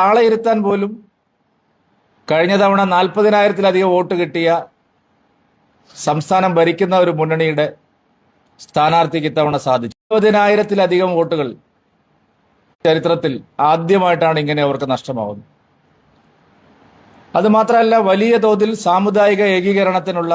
ആളെ ഇരുത്താൻ പോലും കഴിഞ്ഞ തവണ 40,000-ലധികം വോട്ട് കിട്ടിയ സംസ്ഥാനം ഭരിക്കുന്ന ഒരു മുന്നണിയുടെ സ്ഥാനാർത്ഥിക്ക് ഇത്തവണ സാധിച്ചു. 20,000-ലധികം വോട്ടുകൾ ചരിത്രത്തിൽ ആദ്യമായിട്ടാണ് ഇങ്ങനെ അവർക്ക് നഷ്ടമാവുന്നത്. അതുമാത്രമല്ല, വലിയ തോതിൽ സാമുദായിക ഏകീകരണത്തിനുള്ള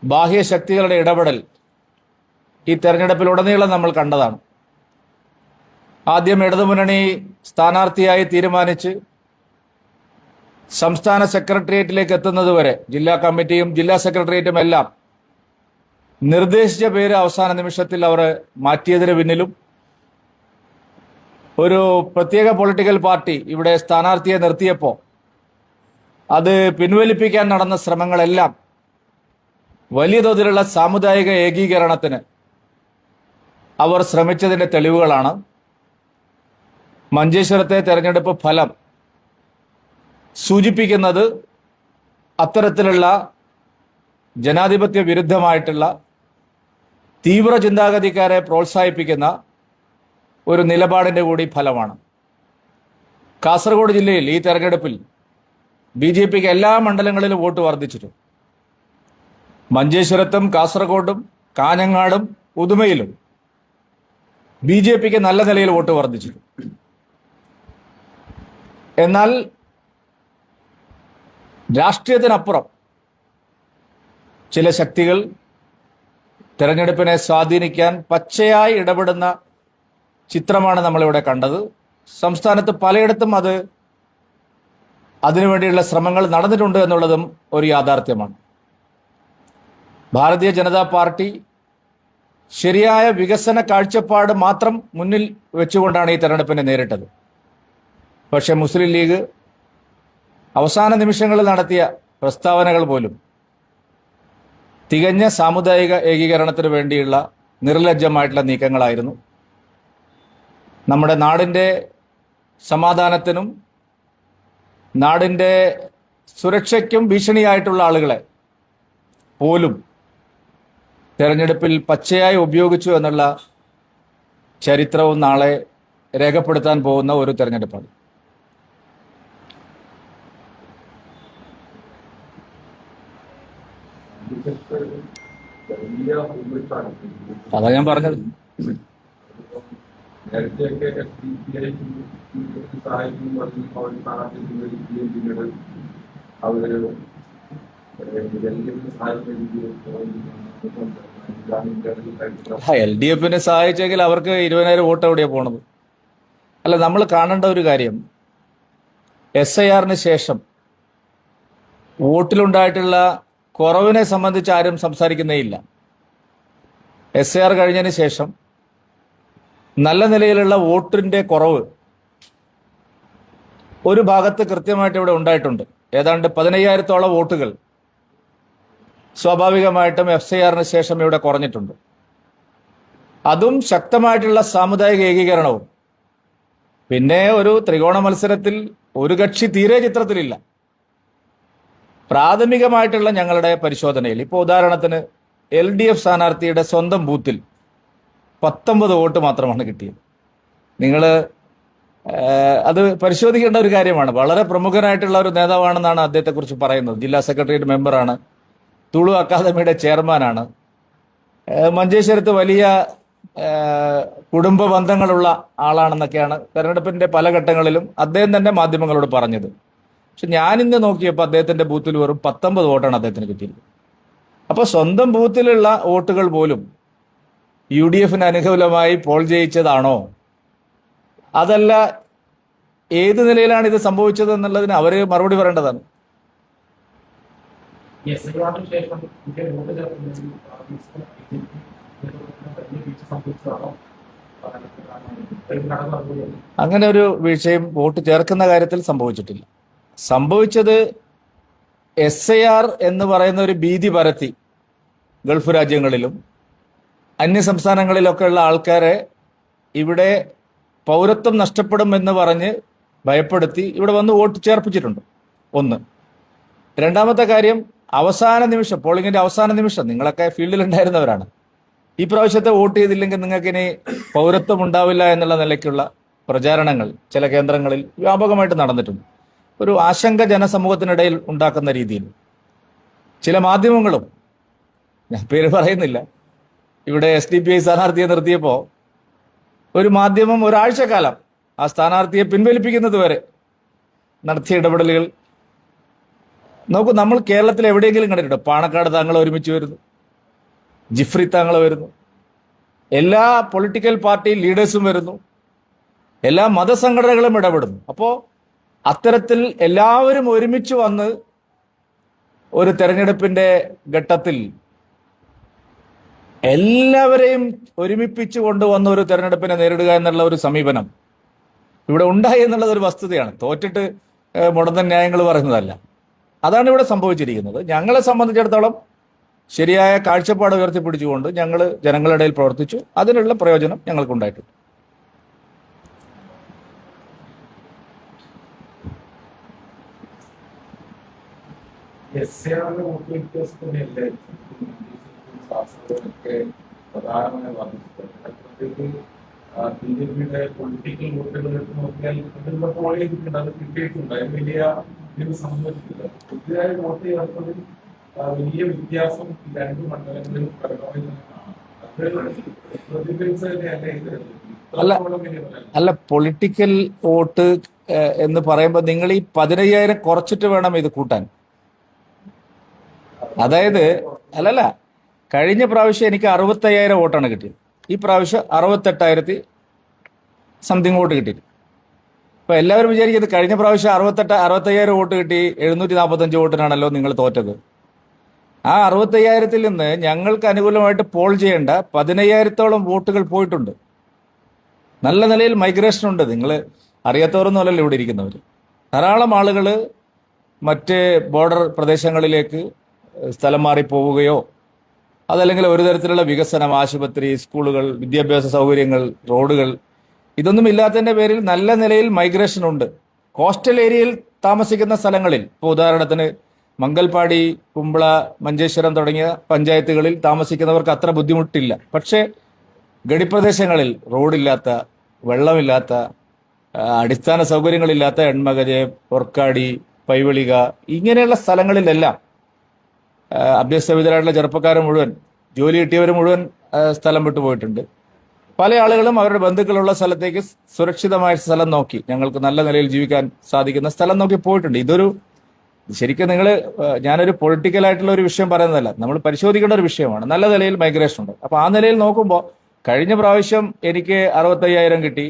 ബാഹ്യശക്തികളുടെ ഇടപെടൽ ഈ തെരഞ്ഞെടുപ്പിലുടനീളം നമ്മൾ കണ്ടതാണ്. ആദ്യം ഇടതുമുന്നണി സ്ഥാനാർത്ഥിയായി തീരുമാനിച്ച് സംസ്ഥാന സെക്രട്ടേറിയറ്റിലേക്ക് എത്തുന്നതുവരെ ജില്ലാ കമ്മിറ്റിയും ജില്ലാ സെക്രട്ടേറിയറ്റും എല്ലാം നിർദ്ദേശിച്ച പേര് അവസാന നിമിഷത്തിൽ അവർ മാറ്റിയതിന് പിന്നിലും ഒരു പ്രത്യേക പൊളിറ്റിക്കൽ പാർട്ടി ഇവിടെ സ്ഥാനാർത്ഥിയെ നിർത്തിയപ്പോൾ അത് പിൻവലിപ്പിക്കാൻ നടന്ന ശ്രമങ്ങളെല്ലാം വലിയ തോതിലുള്ള സാമുദായിക ഏകീകരണത്തിന് അവർ ശ്രമിച്ചതിൻ്റെ തെളിവുകളാണ്. മഞ്ചേശ്വരത്തെ തെരഞ്ഞെടുപ്പ് ഫലം സൂചിപ്പിക്കുന്നത് അത്തരത്തിലുള്ള ജനാധിപത്യ വിരുദ്ധമായിട്ടുള്ള തീവ്ര ചിന്താഗതിക്കാരെ പ്രോത്സാഹിപ്പിക്കുന്ന ഒരു നിലപാടിൻ്റെ കൂടി ഫലമാണ്. കാസർഗോഡ് ജില്ലയിൽ ഈ തെരഞ്ഞെടുപ്പിൽ BJPക്ക് എല്ലാ മണ്ഡലങ്ങളിലും വോട്ട് വർദ്ധിച്ചിട്ടുണ്ട്. മഞ്ചേശ്വരത്തും കാസർഗോഡും കാഞ്ഞങ്ങാടും ഉദുമയിലും BJPക്ക് നല്ല നിലയിൽ വോട്ട് വർദ്ധിച്ചിട്ടുണ്ട്. എന്നാൽ രാഷ്ട്രീയത്തിനപ്പുറം ചില ശക്തികൾ തെരഞ്ഞെടുപ്പിനെ സ്വാധീനിക്കാൻ പച്ചയായി ഇടപെടുന്ന ചിത്രമാണ് നമ്മളിവിടെ കണ്ടത്. സംസ്ഥാനത്ത് പലയിടത്തും അതിനുവേണ്ടിയുള്ള ശ്രമങ്ങൾ നടന്നിട്ടുണ്ട് എന്നുള്ളതും ഒരു യാഥാർത്ഥ്യമാണ്. ഭാരതീയ ജനതാ പാർട്ടി ശരിയായ വികസന കാഴ്ചപ്പാട് മാത്രം മുന്നിൽ വെച്ചുകൊണ്ടാണ് ഈ തെരഞ്ഞെടുപ്പിനെ നേരിട്ടത്. പക്ഷേ മുസ്ലിം ലീഗ് അവസാന നിമിഷങ്ങളിൽ നടത്തിയ പ്രസ്താവനകൾ പോലും തികഞ്ഞ സാമുദായിക ഏകീകരണത്തിന് വേണ്ടിയുള്ള നിർലജ്ജമായിട്ടുള്ള നീക്കങ്ങളായിരുന്നു. നമ്മുടെ നാടിൻ്റെ സമാധാനത്തിനും നാടിൻ്റെ സുരക്ഷയ്ക്കും ഭീഷണിയായിട്ടുള്ള ആളുകളെ പോലും തെരഞ്ഞെടുപ്പിൽ പച്ചയായി ഉപയോഗിച്ചു എന്നുള്ള ചരിത്രവും നാളെ രേഖപ്പെടുത്താൻ പോകുന്ന ഒരു തെരഞ്ഞെടുപ്പാണ്. അതാ ഞാൻ പറഞ്ഞത്. LDFിനെ സഹായിച്ചെങ്കിൽ അവർക്ക് 20,000 വോട്ട് എവിടെയാ പോണത്? അല്ല, നമ്മൾ കാണേണ്ട ഒരു കാര്യം, SIRന് ശേഷം വോട്ടിലുണ്ടായിട്ടുള്ള കുറവിനെ സംബന്ധിച്ച് ആരും സംസാരിക്കുന്നേയില്ല. SIR കഴിഞ്ഞതിന് ശേഷം നല്ല നിലയിലുള്ള വോട്ടിൻ്റെ കുറവ് ഒരു ഭാഗത്ത് കൃത്യമായിട്ട് ഇവിടെ ഉണ്ടായിട്ടുണ്ട്. ഏതാണ്ട് 15,000-ഓളം വോട്ടുകൾ സ്വാഭാവികമായിട്ടും FIRന് ശേഷം ഇവിടെ കുറഞ്ഞിട്ടുണ്ട്. അതും ശക്തമായിട്ടുള്ള സാമുദായിക ഏകീകരണവും. പിന്നെ ഒരു ത്രികോണ മത്സരത്തിൽ ഒരു കക്ഷി തീരെ ചിത്രത്തിലില്ല. പ്രാഥമികമായിട്ടുള്ള ഞങ്ങളുടെ പരിശോധനയിൽ ഇപ്പോൾ ഉദാഹരണത്തിന് LDF സ്ഥാനാർത്ഥിയുടെ സ്വന്തം ബൂത്തിൽ 19 വോട്ട് മാത്രമാണ് കിട്ടിയത്. നിങ്ങൾ അത് പരിശോധിക്കേണ്ട ഒരു കാര്യമാണ്. വളരെ പ്രമുഖനായിട്ടുള്ള ഒരു നേതാവാണെന്നാണ് അദ്ദേഹത്തെക്കുറിച്ച് പറയുന്നത്. ജില്ലാ സെക്രട്ടേറിയറ്റ് മെമ്പറാണ്, തുളു അക്കാദമിയുടെ ചെയർമാനാണ്, മഞ്ചേശ്വരത്ത് വലിയ കുടുംബ ബന്ധങ്ങളുള്ള ആളാണെന്നൊക്കെയാണ് തെരഞ്ഞെടുപ്പിൻ്റെ പല ഘട്ടങ്ങളിലും അദ്ദേഹം തന്നെ മാധ്യമങ്ങളോട് പറഞ്ഞത്. പക്ഷെ ഞാനിന്ന് നോക്കിയപ്പോൾ അദ്ദേഹത്തിൻ്റെ ബൂത്തിൽ വെറും 19 വോട്ടാണ് അദ്ദേഹത്തിന് കിട്ടിയത്. അപ്പോൾ സ്വന്തം ബൂത്തിലുള്ള വോട്ടുകൾ പോലും UDFന് അനുകൂലമായി പോൾ ജയിച്ചതാണോ, അതല്ല ഏത് നിലയിലാണ് ഇത് സംഭവിച്ചത് എന്നുള്ളതിന് അവർ മറുപടി പറയേണ്ടതാണ്. അങ്ങനെ ഒരു വീഴ്ചയും വോട്ട് ചേർക്കുന്ന കാര്യത്തിൽ സംഭവിച്ചിട്ടില്ല. സംഭവിച്ചത് SIR എന്ന് പറയുന്ന ഒരു ഭീതി പരത്തി ഗൾഫ് രാജ്യങ്ങളിലും അന്യ സംസ്ഥാനങ്ങളിലൊക്കെയുള്ള ആൾക്കാരെ ഇവിടെ പൗരത്വം നഷ്ടപ്പെടുമെന്ന് പറഞ്ഞ് ഭയപ്പെടുത്തി ഇവിടെ വന്ന് വോട്ട് ചേർപ്പിച്ചിട്ടുണ്ട്. ഒന്ന്. രണ്ടാമത്തെ കാര്യം, അവസാന നിമിഷം, പോളിംഗിന്റെ അവസാന നിമിഷം, നിങ്ങളൊക്കെ ഫീൽഡിലുണ്ടായിരുന്നവരാണ്, ഈ പ്രാവശ്യത്തെ വോട്ട് ചെയ്തില്ലെങ്കിൽ നിങ്ങൾക്ക് ഇനി പൗരത്വം ഉണ്ടാവില്ല എന്നുള്ള നിലയ്ക്കുള്ള പ്രചാരണങ്ങൾ ചില കേന്ദ്രങ്ങളിൽ വ്യാപകമായിട്ട് നടന്നിട്ടുണ്ട്. ഒരു ആശങ്ക ജനസമൂഹത്തിനിടയിൽ ഉണ്ടാക്കുന്ന രീതിയിൽ ചില മാധ്യമങ്ങളും, ഞാൻ പേര് പറയുന്നില്ല, ഇവിടെ SDPI സ്ഥാനാർത്ഥിയെ നിർത്തിയപ്പോൾ ഒരു മാധ്യമം ഒരാഴ്ചക്കാലം ആ സ്ഥാനാർത്ഥിയെ പിൻവലിപ്പിക്കുന്നത് വരെ നടത്തിയ ഇടപെടലുകൾ നോക്കൂ. നമ്മൾ കേരളത്തിൽ എവിടെയെങ്കിലും കണ്ടിട്ടുണ്ടോ? പാണക്കാട് താങ്കൾ ഒരുമിച്ച് വരുന്നു, ജിഫ്രി താങ്കൾ വരുന്നു, എല്ലാ പൊളിറ്റിക്കൽ പാർട്ടി ലീഡേഴ്സും വരുന്നു, എല്ലാ മതസംഘടനകളും ഇടപെടുന്നു. അപ്പോൾ അത്തരത്തിൽ എല്ലാവരും ഒരുമിച്ച് വന്ന് ഒരു തെരഞ്ഞെടുപ്പിന്റെ ഘട്ടത്തിൽ എല്ലാവരെയും ഒരുമിപ്പിച്ചു കൊണ്ടുവന്ന ഒരു തെരഞ്ഞെടുപ്പിനെ നേരിടുക എന്നുള്ള ഒരു സമീപനം ഇവിടെ ഉണ്ടായി എന്നുള്ളത് ഒരു വസ്തുതയാണ്. തോറ്റിട്ട് മുടന്തൻ ന്യായങ്ങൾ പറയുന്നതല്ല. അതാണ് ഇവിടെ സംഭവിച്ചിരിക്കുന്നത്. ഞങ്ങളെ സംബന്ധിച്ചിടത്തോളം ശരിയായ കാഴ്ചപ്പാട് ഉയർത്തിപ്പിടിച്ചുകൊണ്ട് ഞങ്ങൾ ജനങ്ങളുടെ ഇടയിൽ പ്രവർത്തിച്ചു. അതിനുള്ള പ്രയോജനം ഞങ്ങൾക്കുണ്ടായിട്ടുണ്ട്. പ്രധാനമായി BJP-യുടെ പൊളിറ്റിക്കൽ വോട്ടുകൾ എടുത്ത് നോക്കിയാൽ പോൾ ചെയ്തിട്ടുണ്ട്, അത് കിട്ടിയിട്ടുണ്ട്. അതിന് വലിയ ഇത് സംഭവിച്ചിട്ടില്ല. പുതിയതായി വോട്ട് ചേർത്തതിൽ വലിയ വ്യത്യാസം ഈ രണ്ട് മണ്ഡലങ്ങളിലും പ്രകടമായി അല്ല, പൊളിറ്റിക്കൽ വോട്ട് എന്ന് പറയുമ്പോൾ നിങ്ങൾ ഈ 15,000 കുറച്ചിട്ട് വേണം ഇത് കൂട്ടാൻ. അതായത് അല്ലല്ല, കഴിഞ്ഞ പ്രാവശ്യം എനിക്ക് 65,000 വോട്ടാണ് കിട്ടിയത്. ഈ പ്രാവശ്യം 68,000 സംതിങ് വോട്ട് കിട്ടി. അപ്പൊ എല്ലാവരും വിചാരിക്കുന്നത് കഴിഞ്ഞ പ്രാവശ്യം 65,000 വോട്ട് കിട്ടി 745 വോട്ടിനാണല്ലോ നിങ്ങൾ തോറ്റത്. ആ 65,000-ൽ നിന്ന് ഞങ്ങൾക്ക് അനുകൂലമായിട്ട് പോൾ ചെയ്യേണ്ട 15,000-ഓളം വോട്ടുകൾ പോയിട്ടുണ്ട്. നല്ല നിലയിൽ മൈഗ്രേഷൻ ഉണ്ട്. നിങ്ങൾ അറിയാത്തവരൊന്നുമല്ലല്ലോ ഇവിടെ ഇരിക്കുന്നവർ. ധാരാളം ആളുകൾ മറ്റ് ബോർഡർ പ്രദേശങ്ങളിലേക്ക് സ്ഥലം മാറി പോവുകയോ അതല്ലെങ്കിൽ ഒരു തരത്തിലുള്ള വികസനം, ആശുപത്രി, സ്കൂളുകൾ, വിദ്യാഭ്യാസ സൗകര്യങ്ങൾ, റോഡുകൾ, ഇതൊന്നും ഇല്ലാത്തതിന്റെ പേരിൽ നല്ല നിലയിൽ മൈഗ്രേഷൻ ഉണ്ട്. കോസ്റ്റൽ ഏരിയയിൽ താമസിക്കുന്ന സ്ഥലങ്ങളിൽ, ഇപ്പോൾ ഉദാഹരണത്തിന് മംഗൽപാടി, കുമ്പള, മഞ്ചേശ്വരം തുടങ്ങിയ പഞ്ചായത്തുകളിൽ താമസിക്കുന്നവർക്ക് അത്ര ബുദ്ധിമുട്ടില്ല. പക്ഷേ ഗഡിപ്രദേശങ്ങളിൽ റോഡില്ലാത്ത, വെള്ളമില്ലാത്ത, അടിസ്ഥാന സൗകര്യങ്ങളില്ലാത്ത എൺമകജെ, പൊർക്കാടി, പൈവളിക ഇങ്ങനെയുള്ള സ്ഥലങ്ങളിലെല്ലാം അഭ്യസ്തവിദ്യരായിട്ടുള്ള ചെറുപ്പക്കാർ മുഴുവൻ, ജോലി കിട്ടിയവർ മുഴുവൻ സ്ഥലം വിട്ടു പോയിട്ടുണ്ട്. പല ആളുകളും അവരുടെ ബന്ധുക്കളുള്ള സ്ഥലത്തേക്ക് സുരക്ഷിതമായ സ്ഥലം നോക്കി, ഞങ്ങൾക്ക് നല്ല നിലയിൽ ജീവിക്കാൻ സാധിക്കുന്ന സ്ഥലം നോക്കി പോയിട്ടുണ്ട്. ഇതൊരു ശരിക്കും ഞാനൊരു പൊളിറ്റിക്കലായിട്ടുള്ള ഒരു വിഷയം പറയുന്നതല്ല, നമ്മൾ പരിശോധിക്കേണ്ട ഒരു വിഷയമാണ്. നല്ല നിലയിൽ മൈഗ്രേഷൻ ഉണ്ട്. അപ്പോൾ ആ നിലയിൽ നോക്കുമ്പോൾ കഴിഞ്ഞ പ്രാവശ്യം എനിക്ക് 65,000 കിട്ടി,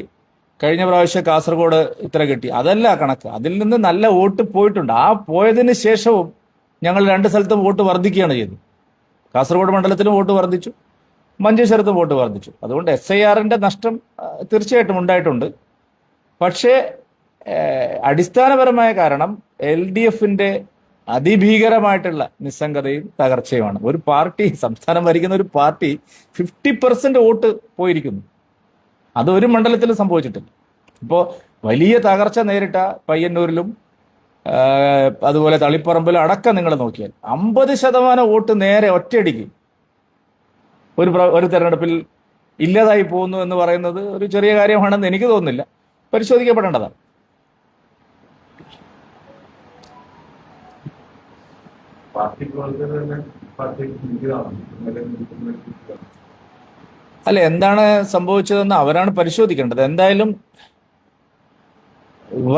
കഴിഞ്ഞ പ്രാവശ്യം കാസർഗോഡ് ഇത്ര കിട്ടി, അതല്ല കണക്ക്. അതിൽ നിന്ന് നല്ല വോട്ട് പോയിട്ടുണ്ട്. ആ പോയതിന് ശേഷവും ഞങ്ങൾ രണ്ട് സ്ഥലത്തും വോട്ട് വർദ്ധിക്കുകയാണ് ചെയ്തത്. കാസർഗോഡ് മണ്ഡലത്തിലും വോട്ട് വർദ്ധിച്ചു, മഞ്ചേശ്വരത്തും വോട്ട് വർദ്ധിച്ചു. അതുകൊണ്ട് SIR-ന്റെ നഷ്ടം തീർച്ചയായിട്ടും ഉണ്ടായിട്ടുണ്ട്. പക്ഷേ അടിസ്ഥാനപരമായ കാരണം LDF-ന്റെ അതിഭീകരമായിട്ടുള്ള നിസ്സംഗതയും തകർച്ചയുമാണ്. ഒരു പാർട്ടി, സംസ്ഥാനം ഭരിക്കുന്ന ഒരു പാർട്ടി 50% വോട്ട് പോയിരിക്കുന്നു. അത് ഒരു മണ്ഡലത്തിലും സംഭവിച്ചിട്ടില്ല. ഇപ്പോൾ വലിയ തകർച്ച നേരിട്ട പയ്യന്നൂരിലും അതുപോലെ തളിപ്പറമ്പിലും അടക്കം നിങ്ങൾ നോക്കിയാൽ 50% വോട്ട് നേരെ ഒറ്റയടിക്ക് ഒരു തെരഞ്ഞെടുപ്പിൽ ഇല്ലാതായി പോകുന്നു എന്ന് പറയുന്നത് ഒരു ചെറിയ കാര്യമാണെന്ന് എനിക്ക് തോന്നുന്നില്ല. പരിശോധിക്കപ്പെടേണ്ടതാണ്. അല്ല, എന്താണ് സംഭവിച്ചതെന്ന് അവരാണ് പരിശോധിക്കേണ്ടത്. എന്തായാലും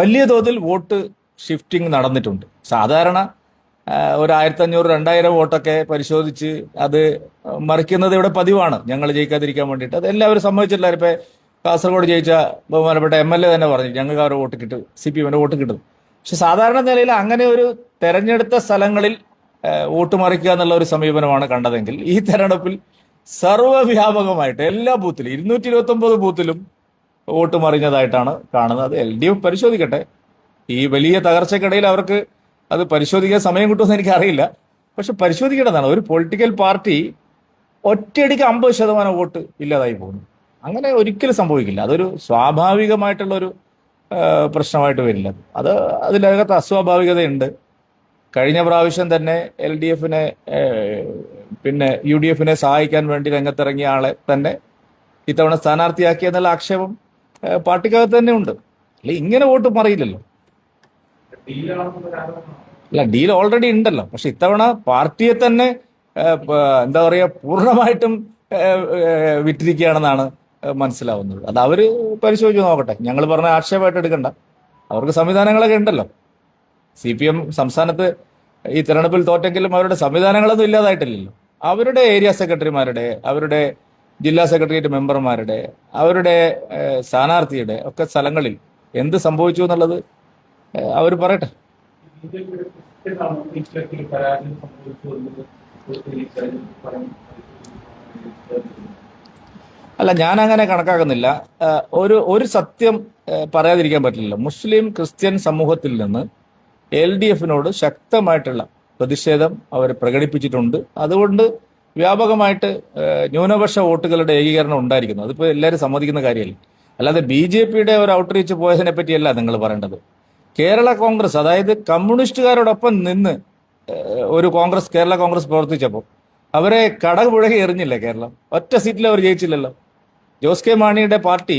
വലിയ തോതിൽ വോട്ട് ഷിഫ്റ്റിംഗ് നടന്നിട്ടുണ്ട്. സാധാരണ ഒരു 1,500-2,000 വോട്ടൊക്കെ പരിശോധിച്ച് അത് മറിക്കുന്നത് ഇവിടെ പതിവാണ്, ഞങ്ങൾ ജയിക്കാതിരിക്കാൻ വേണ്ടിയിട്ട്. അത് എല്ലാവരും സമ്മതിച്ചിട്ടില്ല. ഇപ്പൊ കാസർഗോഡ് ജയിച്ച ബഹുമാനപ്പെട്ട MLA തന്നെ പറഞ്ഞു ഞങ്ങൾക്ക് അവരുടെ വോട്ട് കിട്ടും, CPM-ന്റെ വോട്ട് കിട്ടും. പക്ഷെ സാധാരണ നിലയിൽ അങ്ങനെ ഒരു തെരഞ്ഞെടുത്ത സ്ഥലങ്ങളിൽ വോട്ട് മറിക്കുക എന്നുള്ള ഒരു സമീപനമാണ് കണ്ടതെങ്കിൽ ഈ തെരഞ്ഞെടുപ്പിൽ സർവ്വവ്യാപകമായിട്ട് എല്ലാ ബൂത്തിലും 229 ബൂത്തിലും വോട്ട് മറിഞ്ഞതായിട്ടാണ് കാണുന്നത്. അത് LDF പരിശോധിക്കട്ടെ. ഈ വലിയ തകർച്ചക്കിടയിൽ അവർക്ക് അത് പരിശോധിക്കാൻ സമയം കിട്ടുമെന്ന് എനിക്കറിയില്ല. പക്ഷെ പരിശോധിക്കേണ്ടതാണ്. ഒരു പൊളിറ്റിക്കൽ പാർട്ടി ഒറ്റയടിക്ക് 50% വോട്ട് ഇല്ലാതായി പോകുന്നു. അങ്ങനെ ഒരിക്കലും സംഭവിക്കില്ല. അതൊരു സ്വാഭാവികമായിട്ടുള്ളൊരു പ്രശ്നമായിട്ട് വരില്ല. അതിനകത്ത് അസ്വാഭാവികതയുണ്ട്. കഴിഞ്ഞ പ്രാവശ്യം തന്നെ LDF-നെ പിന്നെ UDF-നെ സഹായിക്കാൻ വേണ്ടി രംഗത്തിറങ്ങിയ ആളെ തന്നെ ഇത്തവണ സ്ഥാനാർത്ഥിയാക്കിയെന്നുള്ള ആക്ഷേപം പാർട്ടിക്കകത്ത് തന്നെ ഉണ്ട്. അല്ല ഇങ്ങനെ വോട്ട് മറിയില്ലല്ലോ. ഡീലാണെന്നൊരു ആരോപണം. അല്ല ഡീൽ ഓൾറെഡി ഉണ്ടല്ലോ. പക്ഷെ ഇത്തവണ പാർട്ടിയെ തന്നെ എന്താ പറയുക പൂർണ്ണമായിട്ടും വിറ്റിരിക്കുകയാണെന്നാണ് മനസ്സിലാവുന്നത്. അത് അവര് പരിശോധിച്ച് നോക്കട്ടെ. ഞങ്ങൾ പറഞ്ഞ ആക്ഷേപമായിട്ട് എടുക്കണ്ട. അവർക്ക് സംവിധാനങ്ങളൊക്കെ ഉണ്ടല്ലോ. CPM സംസ്ഥാനത്ത് ഈ തെരഞ്ഞെടുപ്പിൽ തോറ്റെങ്കിലും അവരുടെ സംവിധാനങ്ങളൊന്നും ഇല്ലാതായിട്ടില്ലല്ലോ. അവരുടെ ഏരിയ സെക്രട്ടറിമാരുടെ, അവരുടെ ജില്ലാ സെക്രട്ടേറിയറ്റ് മെമ്പർമാരുടെ, അവരുടെ സ്ഥാനാർത്ഥിയുടെ ഒക്കെ സ്ഥലങ്ങളിൽ എന്ത് സംഭവിച്ചു എന്നുള്ളത് അവർ പറയട്ടെ. ബിജെപിയുടെ കൃത്യമാണ് ഈ ഇത്തരത്തിൽ പരാജയം സംഭവിച്ചു എന്നത് അല്ല ഞാൻ അങ്ങനെ കണക്കാക്കുന്നില്ല. ഒരു സത്യം പറയാതിരിക്കാൻ പറ്റില്ല. മുസ്ലിം ക്രിസ്ത്യൻ സമൂഹത്തിൽ നിന്ന് LDFിനോട് ശക്തമായിട്ടുള്ള പ്രതിഷേധം അവർ പ്രകടിപ്പിച്ചിട്ടുണ്ട്. അതുകൊണ്ട് വ്യാപകമായിട്ട് ന്യൂനപക്ഷ വോട്ടുകളുടെ ഏകീകരണം ഉണ്ടായിരിക്കുന്നു. അതിപ്പോൾ എല്ലാവരും സമ്മതിക്കുന്ന കാര്യമല്ല. അല്ലാതെ BJPയുടെ ഒരു ഔട്ട്റീച്ച് പോയതിനെ പറ്റിയല്ല നിങ്ങൾ പറയേണ്ടത്. കേരള കോൺഗ്രസ്, അതായത് കമ്മ്യൂണിസ്റ്റുകാരോടൊപ്പം നിന്ന് ഒരു കേരള കോൺഗ്രസ് പ്രവർത്തിച്ചപ്പോൾ അവരെ കടപുഴകി എറിഞ്ഞില്ലേ കേരളം? ഒറ്റ സീറ്റിൽ അവർ ജയിച്ചില്ലല്ലോ. ജോസ് കെ മാണിയുടെ പാർട്ടി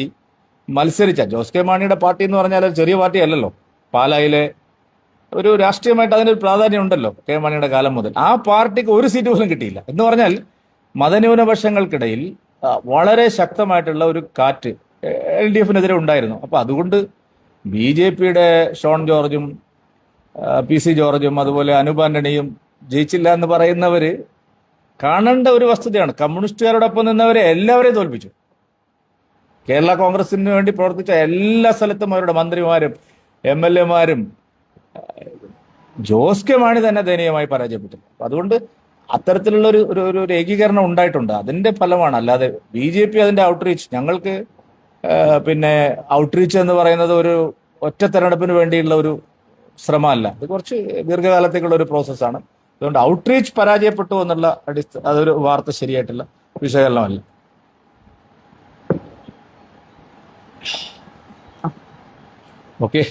ജോസ് കെ മാണിയുടെ പാർട്ടി എന്ന് പറഞ്ഞാൽ ഒരു ചെറിയ പാർട്ടി അല്ലല്ലോ. പാലായിലെ ഒരു രാഷ്ട്രീയമായിട്ട് അതിനൊരു പ്രാധാന്യം ഉണ്ടല്ലോ കെ മാണിയുടെ കാലം മുതൽ. ആ പാർട്ടിക്ക് ഒരു സീറ്റ് പോലും കിട്ടിയില്ല. എന്ന് പറഞ്ഞാൽ മതന്യൂനപക്ഷങ്ങൾക്കിടയിൽ വളരെ ശക്തമായിട്ടുള്ള ഒരു കാറ്റ് LDFിനെതിരെ ഉണ്ടായിരുന്നു. അപ്പൊ അതുകൊണ്ട് BJPയുടെ ഷോൺ ജോർജും PC ജോർജും അതുപോലെ അനൂപ് ആന്റണിയും ജയിച്ചില്ല എന്ന് പറയുന്നവര് കാണേണ്ട ഒരു വസ്തുതയാണ്. കമ്മ്യൂണിസ്റ്റുകാരോടൊപ്പം നിന്നവരെ എല്ലാവരെയും തോൽപ്പിച്ചു. കേരള കോൺഗ്രസിന് വേണ്ടി പ്രവർത്തിച്ച എല്ലാ സ്ഥലത്തും അവരുടെ മന്ത്രിമാരും MLAമാരും ജോസ് കെ മാണി തന്നെ ദയനീയമായി പരാജയപ്പെട്ടു. അതുകൊണ്ട് അത്തരത്തിലുള്ള ഒരു ഏകീകരണം ഉണ്ടായിട്ടുണ്ട്. അതിന്റെ ഫലമാണ്. അല്ലാതെ BJP അതിന്റെ ഔട്ട്റീച്ച്, ഞങ്ങൾക്ക് പിന്നെ ഔട്ട്റീച്ച് എന്ന് പറയുന്നത് ഒരു ഒറ്റ തെരഞ്ഞെടുപ്പിന് വേണ്ടിയുള്ള ഒരു ശ്രമമല്ല. ഇത് കുറച്ച് ദീർഘകാലത്തേക്കുള്ള ഒരു പ്രോസസ്സാണ്. അതുകൊണ്ട് ഔട്ട്റീച്ച് പരാജയപ്പെട്ടു എന്നുള്ള അതൊരു വാർത്ത ശരിയായിട്ടുള്ള വിശകലനമല്ല. Okay,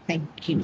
Thank you.